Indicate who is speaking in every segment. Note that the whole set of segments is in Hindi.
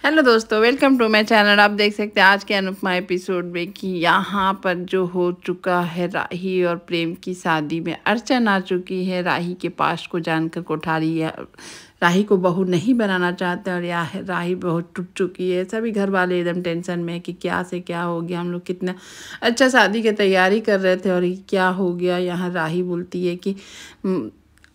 Speaker 1: हेलो दोस्तों, वेलकम टू माय चैनल। आप देख सकते हैं आज के अनुपमा एपिसोड में कि यहाँ पर जो हो चुका है राही और प्रेम की शादी में अर्चन आ चुकी है। राही के पास्ट को जानकर कोठारी है राही को बहू नहीं बनाना चाहते और यह राही बहुत टूट चुकी है। सभी घर वाले एकदम टेंशन में है कि क्या से क्या हो गया। हम लोग कितना अच्छा शादी की तैयारी कर रहे थे और ये क्या हो गया। यहाँ राही बोलती है कि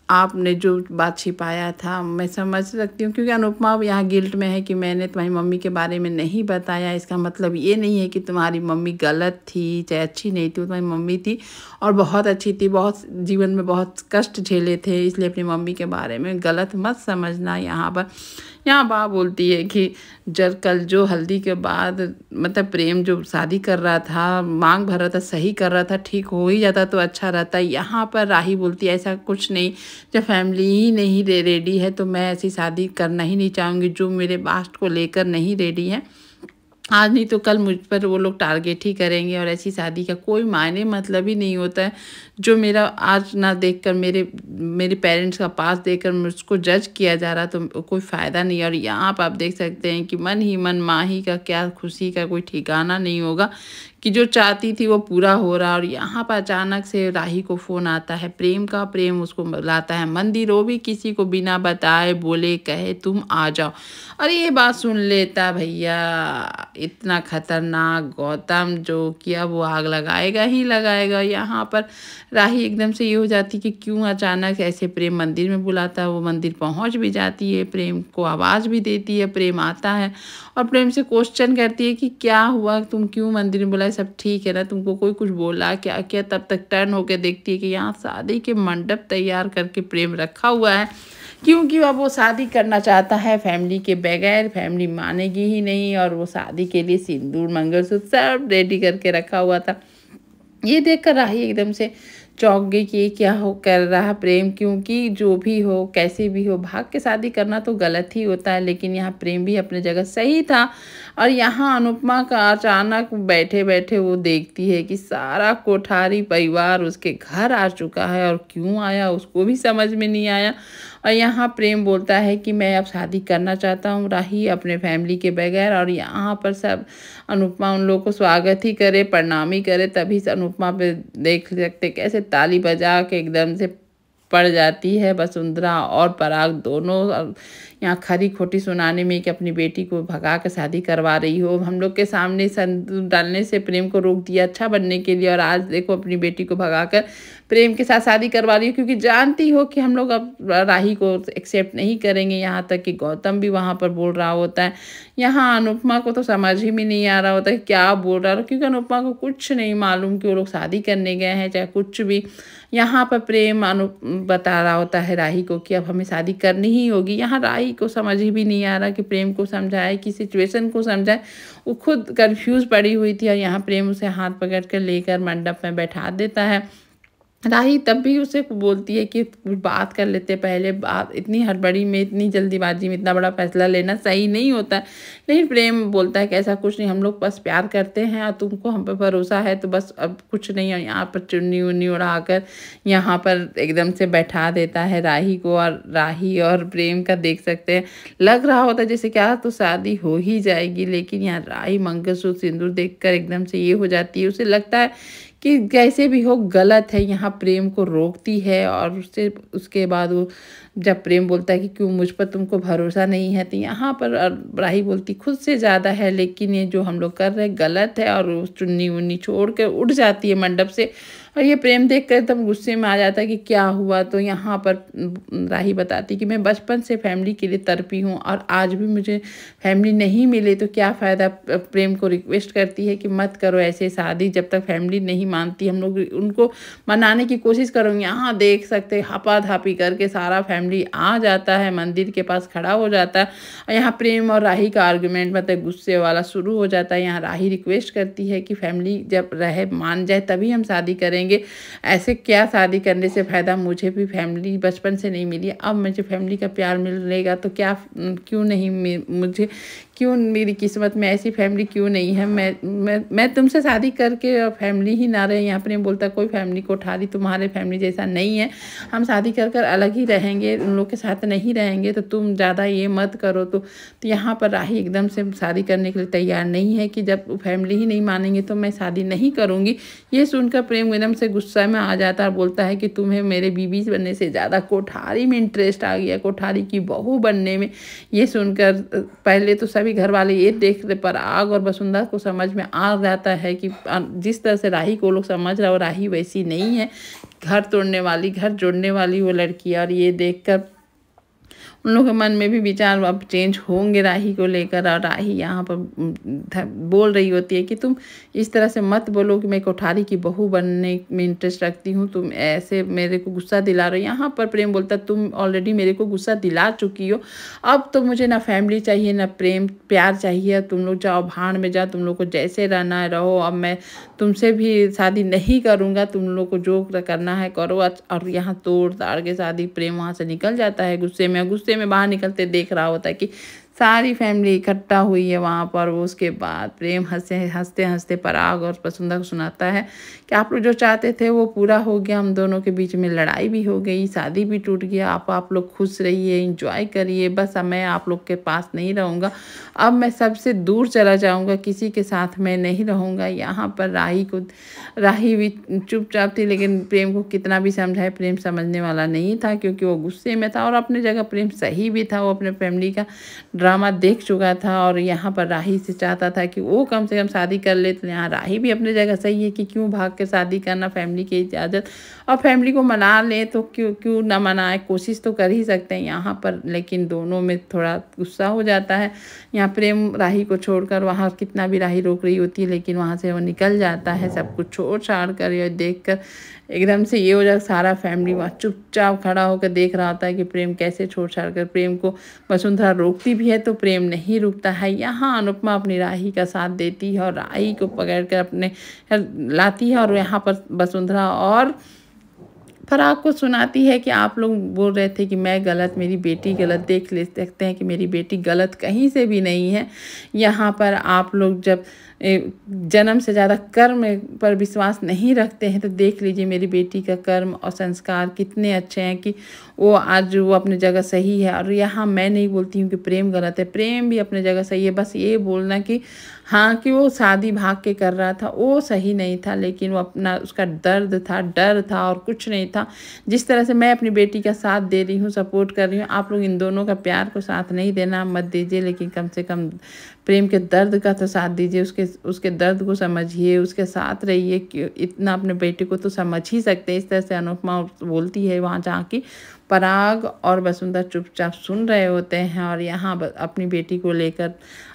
Speaker 1: आपने जो बात छिपाया था मैं समझ सकती हूँ, क्योंकि अनुपमा यहाँ गिल्ट में है कि मैंने तुम्हारी मम्मी के बारे में नहीं बताया। इसका मतलब ये नहीं है कि तुम्हारी मम्मी गलत थी चाहे अच्छी नहीं थी, वो तुम्हारी मम्मी थी और बहुत अच्छी थी। बहुत जीवन में बहुत कष्ट झेले थे, इसलिए अपनी मम्मी के बारे में गलत मत समझना। यहाँ बा बोलती है कि जब कल जो हल्दी के बाद मतलब प्रेम जो शादी कर रहा था, मांग भर रहा था, सही कर रहा था, ठीक हो ही जाता तो अच्छा रहता। यहाँ पर राही बोलती है ऐसा कुछ नहीं, जब फैमिली ही नहीं रेडी है तो मैं ऐसी शादी करना ही नहीं चाहूँगी जो मेरे पास्ट को लेकर नहीं रेडी है। आज नहीं तो कल मुझ पर वो लोग टारगेट ही करेंगे और ऐसी शादी का कोई मायने मतलब ही नहीं होता है। जो मेरा आज ना देखकर मेरे पेरेंट्स का पास देखकर मुझको जज किया जा रहा तो कोई फ़ायदा नहीं है। और यहाँ पर आप देख सकते हैं कि मन ही मन माही का क्या खुशी का कोई ठिकाना नहीं होगा कि जो चाहती थी वो पूरा हो रहा। और यहाँ पर अचानक से राही को फ़ोन आता है प्रेम का। प्रेम उसको बुलाता है मंदिर, वो भी किसी को बिना बताए बोले कहे तुम आ जाओ। और ये बात सुन लेता भैया, इतना खतरनाक गौतम जो किया वो आग लगाएगा ही लगाएगा। यहाँ पर राही एकदम से ये हो जाती कि क्यों अचानक ऐसे प्रेम मंदिर में बुलाता है। वो मंदिर पहुँच भी जाती है, प्रेम को आवाज़ भी देती है, प्रेम आता है और प्रेम से क्वेश्चन करती है कि क्या हुआ, तुम क्यों मंदिर में बुलाए, सब ठीक है ना, तुमको कोई कुछ बोला क्या क्या। तब तक टर्न होकर देखती है कि यहाँ शादी के मंडप तैयार करके प्रेम रखा हुआ है, क्योंकि अब वो शादी करना चाहता है फैमिली के बगैर। फैमिली मानेगी ही नहीं और वो शादी के लिए सिंदूर मंगलसूत्र सब रेडी करके रखा हुआ था। ये देखकर राही एकदम से चौंक गई कि ये क्या हो कर रहा प्रेम, क्योंकि जो भी हो कैसे भी हो भाग के शादी करना तो गलत ही होता है, लेकिन यहाँ प्रेम भी अपने जगह सही था। और यहाँ अनुपमा का अचानक बैठे बैठे वो देखती है कि सारा कोठारी परिवार उसके घर आ चुका है और क्यों आया उसको भी समझ में नहीं आया। और यहाँ प्रेम बोलता है कि मैं अब शादी करना चाहता हूँ राही अपने फैमिली के बगैर। और यहाँ पर सब अनुपमा उन लोगों को स्वागत ही करे, प्रणाम ही करे, तभी से अनुपमा पे देख सकते कैसे ताली बजा के एकदम से पड़ जाती है वसुंधरा और पराग दोनों। यहाँ खरी खोटी सुनाने में कि अपनी बेटी को भगा कर शादी करवा रही हो, हम लोग के सामने सिंदूर डालने से प्रेम को रोक दिया अच्छा बनने के लिए, और आज देखो अपनी बेटी को भगाकर प्रेम के साथ शादी करवा रही हो, क्योंकि जानती हो कि हम लोग अब राही को एक्सेप्ट नहीं करेंगे। यहाँ तक कि गौतम भी वहाँ पर बोल रहा होता है। यहाँ अनुपमा को तो समझ ही में नहीं आ रहा होता है क्या बोल रहा है, क्योंकि अनुपमा को कुछ नहीं मालूम कि वो लोग शादी करने गए हैं चाहे कुछ भी। यहाँ पर प्रेम बता रहा होता है राही को कि अब हमें शादी करनी ही होगी। यहाँ राही को समझ ही भी नहीं आ रहा कि प्रेम को समझाए कि सिचुएशन को समझाए। वो खुद कंफ्यूज पड़ी हुई थी और यहाँ प्रेम उसे हाथ पकड़ कर लेकर मंडप में बैठा देता है। राही तब भी उसे बोलती है कि कुछ बात कर लेते पहले, बात इतनी हड़बड़ी में इतनी जल्दीबाजी में इतना बड़ा फैसला लेना सही नहीं होता। लेकिन प्रेम बोलता है कि ऐसा कुछ नहीं, हम लोग बस प्यार करते हैं और तुमको हम पे भरोसा है तो बस अब कुछ नहीं है। यहाँ पर चुन्नी उन्नी उड़ाकर यहाँ पर एकदम से बैठा देता है राही को। और राही और प्रेम का देख सकते हैं लग रहा होता है जैसे क्या तो शादी हो ही जाएगी, लेकिन यहाँ राही मंगलसूत्र सिंदूर देखकर एकदम से ये हो जाती है। उसे लगता है कि कैसे भी हो गलत है। यहाँ प्रेम को रोकती है और उसके बाद वो जब प्रेम बोलता है कि क्यों मुझ पर तुमको भरोसा नहीं है, तो यहाँ पर राही बोलती खुद से ज़्यादा है, लेकिन ये जो हम लोग कर रहे हैं गलत है। और वो चुन्नी उन्नी छोड़ कर उठ जाती है मंडप से। और ये प्रेम देख कर एकदम गुस्से में आ जाता है कि क्या हुआ। तो यहाँ पर राही बताती कि मैं बचपन से फैमिली के लिए तड़पी हूँ और आज भी मुझे फैमिली नहीं मिले तो क्या फ़ायदा। प्रेम को रिक्वेस्ट करती है कि मत करो ऐसे शादी, जब तक फैमिली नहीं मानती हम लोग उनको मनाने की कोशिश करूँगी। यहाँ देख सकते हापाधापी करके सारा फैमिली आ जाता है, मंदिर के पास खड़ा हो जाता है। और यहाँ प्रेम और राही का आर्गुमेंट मतलब गुस्से वाला शुरू हो जाता है। यहाँ राही रिक्वेस्ट करती है कि फैमिली जब रहे मान जाए तभी हम शादी करेंगे। करेंगे। ऐसे क्या शादी करने से फ़ायदा, मुझे भी फैमिली बचपन से नहीं मिली, अब मुझे फैमिली का प्यार मिलेगा तो क्या क्यों नहीं मुझे क्यों मेरी किस्मत में ऐसी फैमिली क्यों नहीं है। मैं तुमसे शादी करके और फैमिली ही ना रहे। यहाँ प्रेम बोलता कोई फैमिली कोठारी तुम्हारे फैमिली जैसा नहीं है, हम शादी कर अलग ही रहेंगे, उन लोग के साथ नहीं रहेंगे, तो तुम ज़्यादा ये मत करो। तो यहाँ पर राही एकदम से शादी करने के लिए तैयार नहीं है कि जब फैमिली ही नहीं मानेंगे तो मैं शादी नहीं करूँगी। ये सुनकर प्रेम एकदम से गुस्सा में आ जाता है और बोलता है कि तुम्हें मेरे बीवी बनने से ज़्यादा कोठारी में इंटरेस्ट आ गया, कोठारी की बहू बनने में। ये सुनकर पहले तो सभी घर वाले ये देख रहे, पर आग और वसुंधरा को समझ में आ जाता है कि जिस तरह से राही को लोग समझ रहे हो, राही वैसी नहीं है, घर तोड़ने वाली घर जोड़ने वाली वो लड़की है। और ये देखकर उन लोगों के मन में भी विचार अब चेंज होंगे राही को लेकर। और राही यहाँ पर बोल रही होती है कि तुम इस तरह से मत बोलो कि मैं कोठारी की बहू बनने में इंटरेस्ट रखती हूँ, तुम ऐसे मेरे को गुस्सा दिला रहे हो। यहाँ पर प्रेम बोलता तुम ऑलरेडी मेरे को गुस्सा दिला चुकी हो, अब तो मुझे ना फैमिली चाहिए ना प्रेम प्यार चाहिए, तुम लोग जाओ भाड़ में जाओ, तुम लोग को जैसे रहना है रहो, अब मैं तुमसे भी शादी नहीं करूँगा, तुम लोग को जो करना है करो। और यहाँ तोड़ ताड़ के शादी प्रेम वहाँ से निकल जाता है गुस्से में बाहर निकलते देख रहा होता है कि सारी फैमिली इकट्ठा हुई है वहाँ पर। उसके बाद प्रेम हंसते हंसते पराग और वसुंधरा को सुनाता है कि आप लोग जो चाहते थे वो पूरा हो गया, हम दोनों के बीच में लड़ाई भी हो गई, शादी भी टूट गया, आप लोग खुश रहिए, एंजॉय करिए, बस अब मैं आप लोग के पास नहीं रहूँगा, अब मैं सबसे दूर चला जाऊँगा, किसी के साथ मैं नहीं रहूँगा। यहाँ पर राही भी चुपचाप थी, लेकिन प्रेम को कितना भी समझाए प्रेम समझने वाला नहीं था, क्योंकि वो गुस्से में था। और अपने जगह प्रेम सही भी था, वो अपने फैमिली का ड्रामा देख चुका था और यहाँ पर राही से चाहता था कि वो कम से कम शादी कर ले। तो यहाँ राही भी अपने जगह सही है कि क्यों भाग के शादी करना, फैमिली की इजाज़त और फैमिली को मना ले तो क्यों ना मनाए, कोशिश तो कर ही सकते हैं यहाँ पर। लेकिन दोनों में थोड़ा गुस्सा हो जाता है। यहाँ प्रेम राही को छोड़कर, वहाँ कितना भी राही रोक रही होती है लेकिन वहाँ से वो निकल जाता है, सब कुछ छोड़ छाड़ कर। ये देख कर एकदम से ये हो जाए, सारा फैमिली वहाँ चुपचाप खड़ा होकर देख रहा होता है कि प्रेम कैसे छोड़ छाड़ कर। प्रेम को वसुंधरा रोकती भी है तो प्रेम नहीं रुकता है। यहाँ अनुपमा अपनी राही का साथ देती है और राही को पकड़कर अपने लाती है और यहाँ पर वसुंधरा और पराग को सुनाती है कि आप लोग बोल रहे थे कि मैं गलत, मेरी बेटी गलत, देख ले सकते हैं कि मेरी बेटी गलत कहीं से भी नहीं है। यहाँ पर आप लोग जब जन्म से ज़्यादा कर्म पर विश्वास नहीं रखते हैं तो देख लीजिए मेरी बेटी का कर्म और संस्कार कितने अच्छे हैं कि वो आज वो अपनी जगह सही है। और यहाँ मैं नहीं बोलती हूँ कि प्रेम गलत है, प्रेम भी अपनी जगह सही है। बस ये बोलना कि हाँ कि वो शादी भाग के कर रहा था वो सही नहीं था, लेकिन वो अपना उसका दर्द था, डर था और कुछ नहीं था। जिस तरह से मैं अपनी बेटी का साथ दे रही हूँ, सपोर्ट कर रही हूँ, आप लोग इन दोनों का प्यार को साथ नहीं देना, मत दीजिए, लेकिन कम से कम प्रेम के दर्द का तो साथ दीजिए, उसके दर्द को समझिए, उसके साथ रहिए। कि इतना अपने बेटे को तो समझ ही सकते हैं। इस तरह से अनुपमा बोलती है वहाँ जहाँ की पराग और वसुंधरा चुपचाप सुन रहे होते हैं। और यहाँ अपनी बेटी को लेकर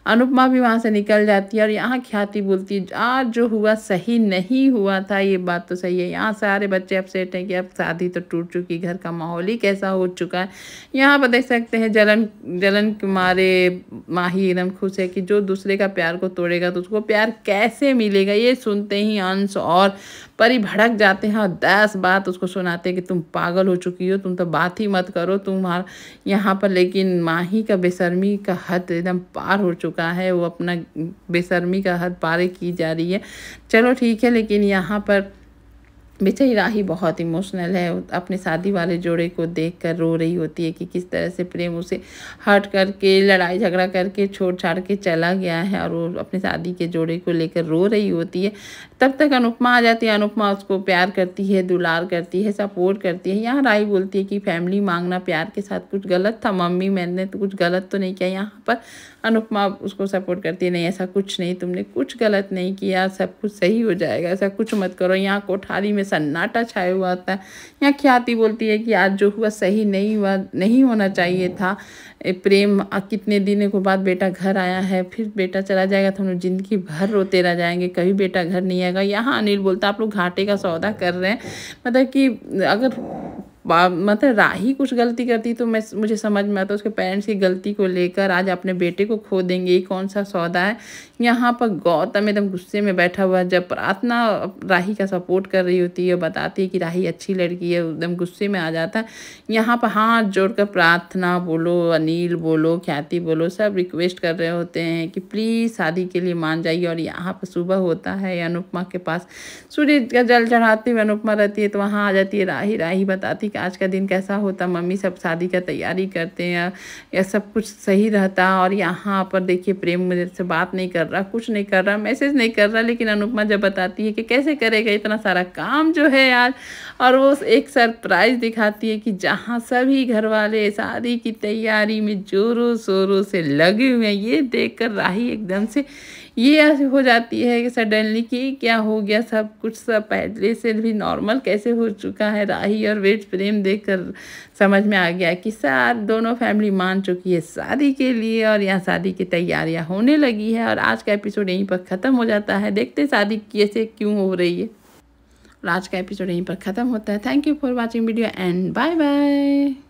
Speaker 1: अनुपमा भी वहाँ से निकल जाती है और यहाँ ख्याति बोलती है आज जो हुआ सही नहीं हुआ था। ये बात तो सही है। यहाँ सारे बच्चे अपसेट हैं कि अब शादी तो टूट चुकी, घर का माहौल ही कैसा हो चुका है। यहाँ पर देख सकते हैं जलन के मारे माही एकदम खुश है कि जो दूसरे का प्यार को तोड़ेगा तो उसको प्यार कैसे मिलेगा। ये सुनते ही अंश और परी भड़क जाते हैं और 10 बात उसको सुनाते हैं कि तुम पागल हो चुकी हो, तुम तो बात ही मत करो तुम्हारा यहाँ पर। लेकिन माही का बेशर्मी का हद एकदम पार हो चुका है, वो अपना बेशर्मी का हद पार की जा रही है। चलो ठीक है, लेकिन यहाँ पर बेचारी राही बहुत इमोशनल है, अपने शादी वाले जोड़े को देखकर रो रही होती है कि किस तरह से प्रेम उसे हर्ट करके, लड़ाई झगड़ा करके, छोड़ छाड़ के चला गया है और वो अपने शादी के जोड़े को लेकर रो रही होती है। तब तक अनुपमा आ जाती है। अनुपमा उसको प्यार करती है, दुलार करती है, सपोर्ट करती है। यहाँ राही बोलती है कि फैमिली मांगना प्यार के साथ कुछ गलत था मम्मी, मैंने तो कुछ गलत तो नहीं किया। यहाँ पर अनुपमा उसको सपोर्ट करती है, नहीं ऐसा कुछ नहीं, तुमने कुछ गलत नहीं किया, सब कुछ सही हो जाएगा, ऐसा कुछ मत करो। यहाँ कोठारी में सन्नाटा छाया हुआ था। यहाँ ख्याति बोलती है कि आज जो हुआ सही नहीं हुआ, नहीं होना चाहिए था। प्रेम कितने दिनों के बाद बेटा घर आया है, फिर बेटा चला जाएगा तो हम लोग ज़िंदगी भर रोते रह जाएंगे, कभी बेटा घर नहीं आएगा। यहाँ अनिल बोलता आप लोग घाटे का सौदा कर रहे हैं, मतलब कि अगर मतलब राही कुछ गलती करती तो मुझे समझ में आता, उसके पेरेंट्स की गलती को लेकर आज अपने बेटे को खो देंगे, ये कौन सा सौदा है। यहाँ पर गौतम एकदम गुस्से में बैठा हुआ है, जब प्रार्थना राही का सपोर्ट कर रही होती है, बताती है कि राही अच्छी लड़की है, एकदम गुस्से में आ जाता है। यहाँ पर हाथ जोड़कर प्रार्थना बोलो, अनिल बोलो, ख्याति बोलो, सब रिक्वेस्ट कर रहे होते हैं कि प्लीज़ शादी के लिए मान जाइए। और यहाँ पर सुबह होता है, अनुपमा के पास सूर्य का जल चढ़ाते हुए अनुपमा रहती है, तो वहाँ आ जाती है राही। राही बताती कि आज का दिन कैसा होता, मम्मी सब शादी का तैयारी करते हैं या सब कुछ सही रहता। और यहाँ पर देखिए प्रेम मुझे से बात नहीं कर रहा, कुछ नहीं कर रहा, मैसेज नहीं कर रहा, लेकिन अनुपमा जब बताती है कि कैसे करेगा इतना सारा काम जो है आज, और वो एक सरप्राइज़ दिखाती है कि जहाँ सभी घर वाले शादी की तैयारी में ज़ोरों शोरों से लगे हुए हैं, ये देखकर राही एकदम से ये हो जाती है कि सडनली कि क्या हो गया, सब कुछ सब पहले से भी नॉर्मल कैसे हो चुका है। राही और वेद प्रेम देखकर समझ में आ गया कि साथ दोनों फैमिली मान चुकी है शादी के लिए, और यहाँ शादी की तैयारियाँ होने लगी है। और आज का एपिसोड यहीं पर ख़त्म हो जाता है। देखते शादी कैसे क्यों हो रही है। और आज का एपिसोड यहीं पर ख़त्म होता है। Thank you for watching video and bye bye.